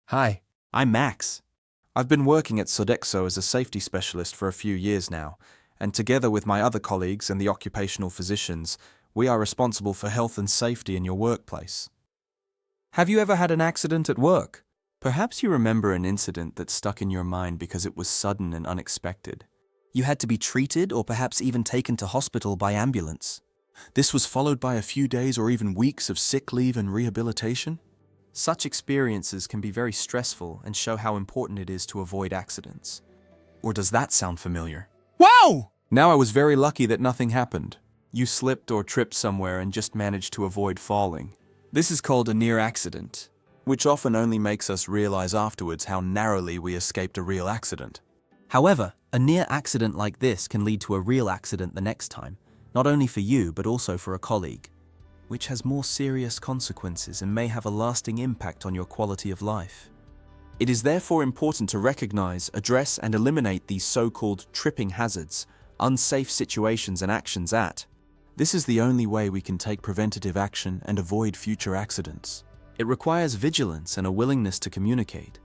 Hi, I'm Max. I've been working at Sodexo as a safety specialist for a few years now, and together with my other colleagues and the occupational physicians, we are responsible for health and safety in your workplace. Have you ever had an accident at work? Perhaps you remember an incident that stuck in your mind because it was sudden and unexpected. You had to be treated or perhaps even taken to hospital by ambulance. This was followed by a few days or even weeks of sick leave and rehabilitation. Such experiences can be very stressful and show how important it is to avoid accidents. Or does that sound familiar? Wow! Now I was very lucky that nothing happened. You slipped or tripped somewhere and just managed to avoid falling. This is called a near accident, which often only makes us realize afterwards how narrowly we escaped a real accident. However, a near accident like this can lead to a real accident the next time, not only for you but also for a colleague, which has more serious consequences and may have a lasting impact on your quality of life. It is therefore important to recognize, address, and eliminate these so-called tripping hazards, unsafe situations and actions at. This is the only way we can take preventative action and avoid future accidents. It requires vigilance and a willingness to communicate.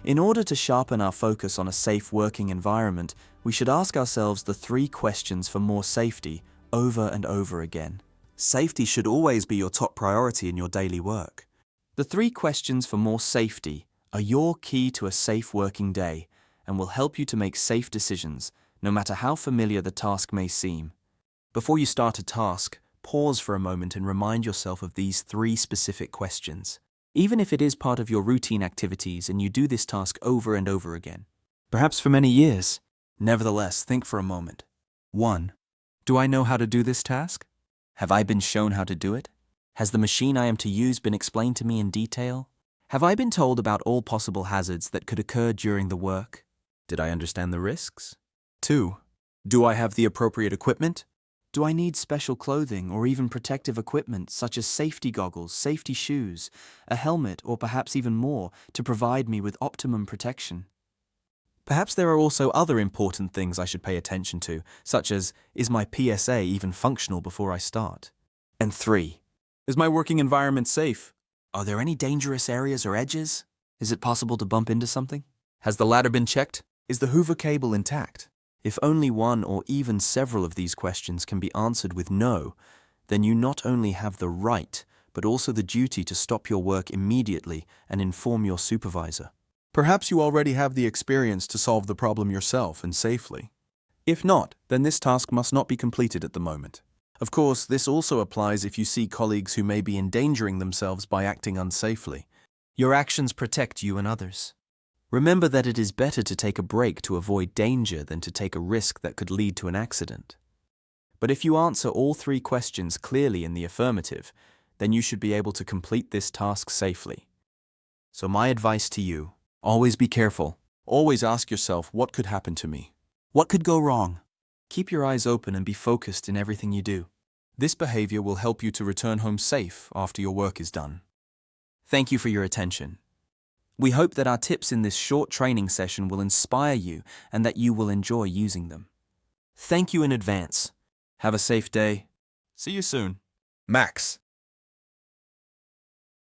In order to sharpen our focus on a safe working environment, we should ask ourselves the 3 questions for more safety over and over again. Safety should always be your top priority in your daily work. The 3 questions for more safety are your key to a safe working day and will help you to make safe decisions, no matter how familiar the task may seem. Before you start a task, pause for a moment and remind yourself of these 3 specific questions, even if it is part of your routine activities and you do this task over and over again, perhaps for many years. Nevertheless, think for a moment. 1. Do I know how to do this task? Have I been shown how to do it? Has the machine I am to use been explained to me in detail? Have I been told about all possible hazards that could occur during the work? Did I understand the risks? 2. Do I have the appropriate equipment? Do I need special clothing or even protective equipment such as safety goggles, safety shoes, a helmet, or perhaps even more to provide me with optimum protection? Perhaps there are also other important things I should pay attention to, such as, is my PSA even functional before I start? And 3. Is my working environment safe? Are there any dangerous areas or edges? Is it possible to bump into something? Has the ladder been checked? Is the Hoover cable intact? If only one or even several of these questions can be answered with no, then you not only have the right, but also the duty to stop your work immediately and inform your supervisor. Perhaps you already have the experience to solve the problem yourself and safely. If not, then this task must not be completed at the moment. Of course, this also applies if you see colleagues who may be endangering themselves by acting unsafely. Your actions protect you and others. Remember that it is better to take a break to avoid danger than to take a risk that could lead to an accident. But if you answer all 3 questions clearly in the affirmative, then you should be able to complete this task safely. So my advice to you: always be careful. Always ask yourself, what could happen to me? What could go wrong? Keep your eyes open and be focused in everything you do. This behavior will help you to return home safe after your work is done. Thank you for your attention. We hope that our tips in this short training session will inspire you and that you will enjoy using them. Thank you in advance. Have a safe day. See you soon. Max.